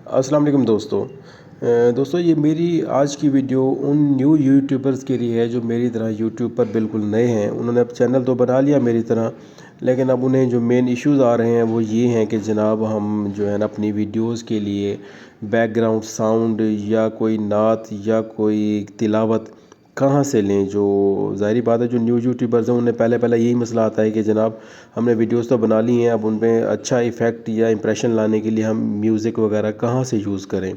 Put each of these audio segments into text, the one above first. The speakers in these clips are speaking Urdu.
السلام علیکم دوستوں یہ میری آج کی ویڈیو ان نیو یوٹیوبرز کے لیے ہے جو میری طرح یوٹیوب پر بالکل نئے ہیں. انہوں نے اب چینل تو بنا لیا میری طرح، لیکن اب انہیں جو مین ایشوز آ رہے ہیں وہ یہ ہیں کہ جناب ہم جو ہے نا اپنی ویڈیوز کے لیے بیک گراؤنڈ ساؤنڈ یا کوئی نعت یا کوئی تلاوت کہاں سے لیں. جو ظاہری بات ہے جو نیو یوٹیوبرز ہیں انہیں پہلے یہی مسئلہ آتا ہے کہ جناب ہم نے ویڈیوز تو بنا لی ہیں، اب ان پہ اچھا ایفیکٹ یا امپریشن لانے کے لیے ہم میوزک وغیرہ کہاں سے یوز کریں.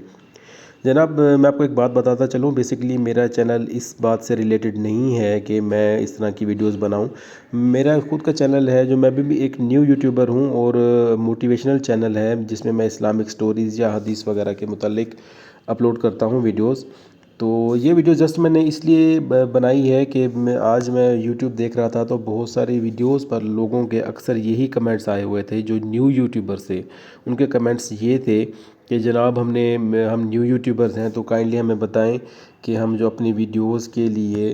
جناب میں آپ کو ایک بات بتاتا چلوں، بیسیکلی میرا چینل اس بات سے ریلیٹڈ نہیں ہے کہ میں اس طرح کی ویڈیوز بناؤں. میرا خود کا چینل ہے جو میں بھی ایک نیو یوٹیوبر ہوں، اور موٹیویشنل چینل ہے جس میں اسلامک سٹوریز یا حدیث وغیرہ کے متعلق اپلوڈ کرتا ہوں ویڈیوز. تو یہ ویڈیو جسٹ میں نے اس لیے بنائی ہے کہ آج میں یوٹیوب دیکھ رہا تھا تو بہت ساری ویڈیوز پر لوگوں کے اکثر یہی کمنٹس آئے ہوئے تھے جو نیو یوٹیوبر سے. ان کے کمنٹس یہ تھے کہ جناب ہم نیو یوٹیوبرز ہیں تو کائنڈلی ہمیں بتائیں کہ ہم جو اپنی ویڈیوز کے لیے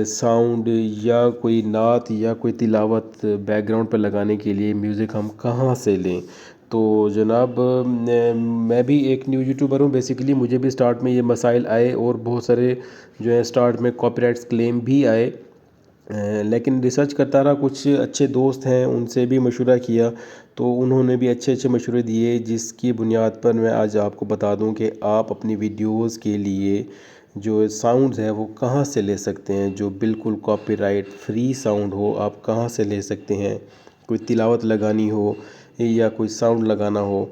ساؤنڈ یا کوئی نعت یا کوئی تلاوت بیک گراؤنڈ پہ لگانے کے لیے میوزک ہم کہاں سے لیں. تو جناب میں بھی ایک نیو یوٹیوبر ہوں، بیسیکلی مجھے بھی سٹارٹ میں یہ مسائل آئے اور بہت سارے جو ہے سٹارٹ میں کاپی رائٹس کلیم بھی آئے، لیکن ریسرچ کرتا رہا. کچھ اچھے دوست ہیں ان سے بھی مشورہ کیا تو انہوں نے بھی اچھے مشورے دیے، جس کی بنیاد پر میں آج آپ کو بتا دوں کہ آپ اپنی ویڈیوز کے لیے جو ساؤنڈز ہیں وہ کہاں سے لے سکتے ہیں. جو بالکل کاپی رائٹ فری ساؤنڈ ہو آپ کہاں سے لے سکتے ہیں. کوئی تلاوت لگانی ہو یا کوئی ساؤنڈ لگانا ہو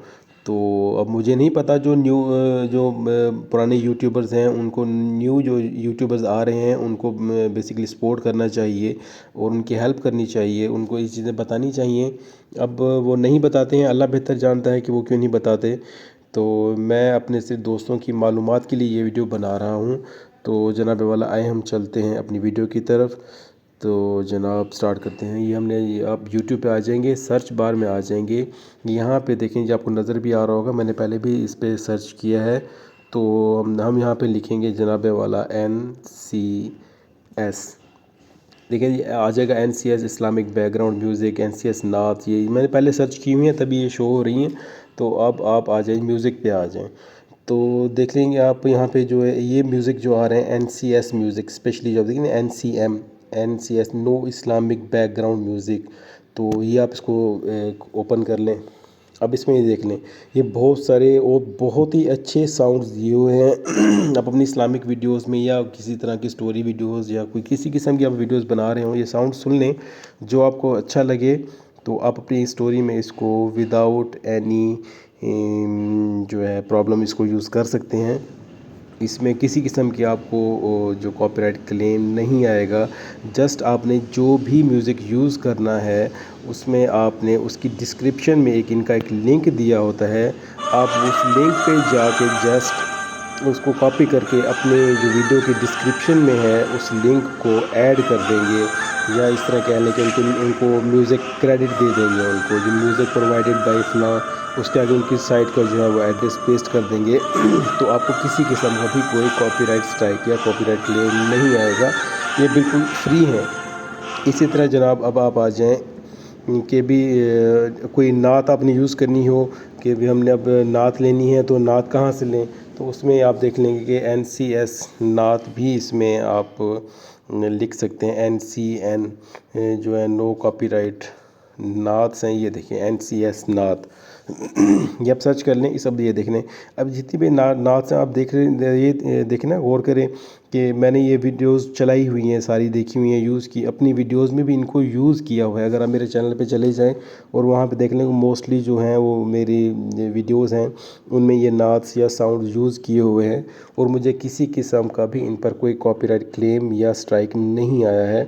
تو اب مجھے نہیں پتہ جو پرانے یوٹیوبرز ہیں ان کو نیو جو یوٹیوبرز آ رہے ہیں ان کو بیسیکلی سپورٹ کرنا چاہیے اور ان کی ہیلپ کرنی چاہیے، ان کو یہ چیزیں بتانی چاہیے. اب وہ نہیں بتاتے ہیں، اللہ بہتر جانتا ہے کہ وہ کیوں نہیں بتاتے. تو میں اپنے صرف دوستوں کی معلومات کے لیے یہ ویڈیو بنا رہا ہوں. تو جناب والا آئے ہم چلتے ہیں اپنی ویڈیو کی طرف. تو جناب سٹارٹ کرتے ہیں. یہ ہم نے آپ یوٹیوب پہ آ جائیں گے، سرچ بار میں آ جائیں گے. یہاں پہ دیکھیں جی آپ کو نظر بھی آ رہا ہوگا، میں نے پہلے بھی اس پہ سرچ کیا ہے. تو ہم یہاں پہ لکھیں گے جناب والا NCS. دیکھیں جی آ جائے گا NCS Islamic back ground music, NCS نعت. یہ میں نے پہلے سرچ کی ہوئی ہیں تبھی یہ شو ہو رہی ہیں. تو اب آپ آ جائیں میوزک پہ آ جائیں تو دیکھ لیں گے آپ یہاں پہ جو ہے یہ میوزک جو آ رہے ہیں NCS میوزک، اسپیشلی جو دیکھیں NCM NCS نو اسلامک بیک گراؤنڈ میوزک. تو یہ آپ اس کو اوپن کر لیں. اب اس میں یہ دیکھ لیں یہ بہت سارے اور بہت ہی اچھے ساؤنڈز دیے ہوئے ہیں. آپ اپنی اسلامک ویڈیوز میں یا کسی طرح کی سٹوری ویڈیوز یا کوئی کسی قسم کی آپ ویڈیوز بنا رہے ہوں، یہ ساؤنڈ سن لیں. جو آپ کو اچھا لگے تو آپ اپنی اسٹوری میں اس کو وداؤٹ اینی جو ہے پرابلم اس کو یوز کر سکتے ہیں. اس میں کسی قسم کی آپ کو جو کاپی رائٹ کلیم نہیں آئے گا. جسٹ آپ نے جو بھی میوزک یوز کرنا ہے اس میں آپ نے اس کی ڈسکرپشن میں ان کا ایک لنک دیا ہوتا ہے. آپ اس لنک پہ جا کے جسٹ اس کو کاپی کر کے اپنے جو ویڈیو کی ڈسکرپشن میں ہے اس لنک کو ایڈ کر دیں گے، یا اس طرح کہہ لیں کہ ان کو میوزک کریڈٹ دے دیں گے. ان کو جو میوزک پرووائڈیڈ بائی فلاں اس کے آگے ان کی سائٹ کا جو ہے وہ ایڈریس پیسٹ کر دیں گے. تو آپ کو کسی قسم کا بھی کوئی کاپی رائٹ اسٹرائک یا کاپی رائٹ کلیم نہیں آئے گا. یہ بالکل فری ہیں. اسی طرح جناب اب آپ آ جائیں کہ بھی کوئی نعت آپ نے یوز کرنی ہو کہ بھی ہم نے اب نعت لینی ہے تو نعت کہاں سے لیں. تو اس میں آپ دیکھ لیں گے کہ NCS نعت بھی اس میں آپ لکھ سکتے ہیں. NCN جو ہے نو کاپی رائٹ نعتس ہیں. یہ دیکھیں NCS نعت، یہ آپ سرچ کر لیں. اس اب یہ دیکھ لیں اب جتنی بھی نعتس ہیں آپ دیکھ رہے ہیں. یہ دیکھیں نا، غور کریں کہ میں نے یہ ویڈیوز چلائی ہوئی ہیں، ساری دیکھی ہوئی ہیں، یوز کی اپنی ویڈیوز میں بھی ان کو یوز کیا ہوا ہے. اگر آپ میرے چینل پہ چلے جائیں اور وہاں پہ دیکھ لیں موسٹلی جو ہیں وہ میری ویڈیوز ہیں ان میں یہ نعتس یا ساؤنڈ یوز کیے ہوئے ہیں، اور مجھے کسی قسم کا بھی ان پر کوئی کاپی رائٹ کلیم یا اسٹرائک نہیں آیا ہے.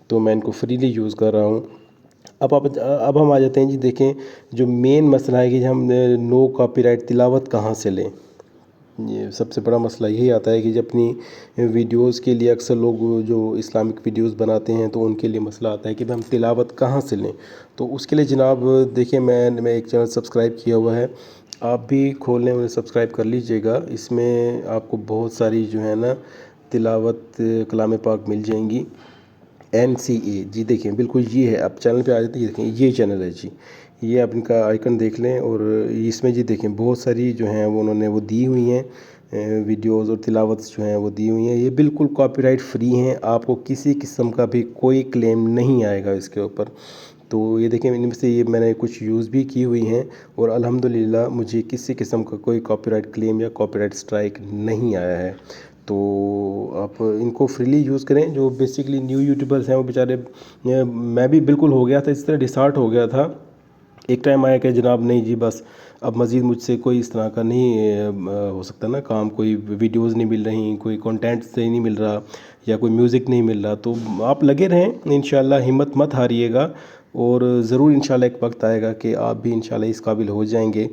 تو میں ان کو فریلی یوز کر رہا ہوں. اب ہم آ جاتے ہیں جی. دیکھیں جو مین مسئلہ ہے کہ ہم نو کاپی رائٹ تلاوت کہاں سے لیں. یہ سب سے بڑا مسئلہ یہی آتا ہے کہ جب اپنی ویڈیوز کے لیے اکثر لوگ جو اسلامک ویڈیوز بناتے ہیں تو ان کے لیے مسئلہ آتا ہے کہ ہم تلاوت کہاں سے لیں. تو اس کے لیے جناب دیکھیں میں ایک چینل سبسکرائب کیا ہوا ہے، آپ بھی کھول لیں، انہیں سبسکرائب کر لیجئے گا. اس میں آپ کو بہت ساری جو ہے نا تلاوت کلام پاک مل جائیں گی. NCA جی دیکھیں بالکل یہ ہے. آپ چینل پہ آ جاتے ہیں، یہ دیکھیں یہ چینل ہے جی. یہ آپ ان کا آئیکن دیکھ لیں، اور اس میں جی دیکھیں بہت ساری جو ہیں وہ انہوں نے وہ دی ہوئی ہیں ویڈیوز اور تلاوت جو ہیں وہ دی ہوئی ہیں. یہ بالکل کاپی رائٹ فری ہیں، آپ کو کسی قسم کا بھی کوئی کلیم نہیں آئے گا اس کے اوپر. تو یہ دیکھیں ان میں سے یہ میں نے کچھ یوز بھی کی ہوئی ہیں، اور الحمدللہ مجھے کسی قسم کا کوئی کاپی رائٹ کلیم یا کاپی رائٹ اسٹرائک نہیں آیا ہے. تو آپ ان کو فریلی یوز کریں. جو بیسکلی نیو یوٹیوبرز ہیں وہ بیچارے، میں بھی بالکل ہو گیا تھا اس طرح ڈسہارٹ ہو گیا تھا. ایک ٹائم آیا کہ جناب نہیں جی بس اب مزید مجھ سے کوئی اس طرح کا نہیں ہو سکتا نا کام، کوئی ویڈیوز نہیں مل رہی، کوئی کنٹینٹ صحیح نہیں مل رہا، یا کوئی میوزک نہیں مل رہا. تو آپ لگے رہیں انشاءاللہ، ہمت مت ہاریے گا، اور ضرور انشاءاللہ ایک وقت آئے گا کہ آپ بھی انشاءاللہ اس قابل ہو جائیں گے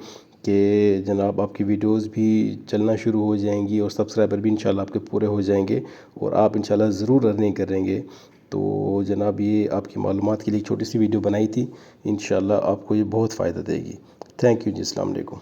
کہ جناب آپ کی ویڈیوز بھی چلنا شروع ہو جائیں گی، اور سبسکرائبر بھی انشاءاللہ آپ کے پورے ہو جائیں گے، اور آپ انشاءاللہ ضرور ارننگ کریں گے. تو جناب یہ آپ کی معلومات کے لیے ایک چھوٹی سی ویڈیو بنائی تھی، انشاءاللہ آپ کو یہ بہت فائدہ دے گی. تھینک یو جی، السلام علیکم.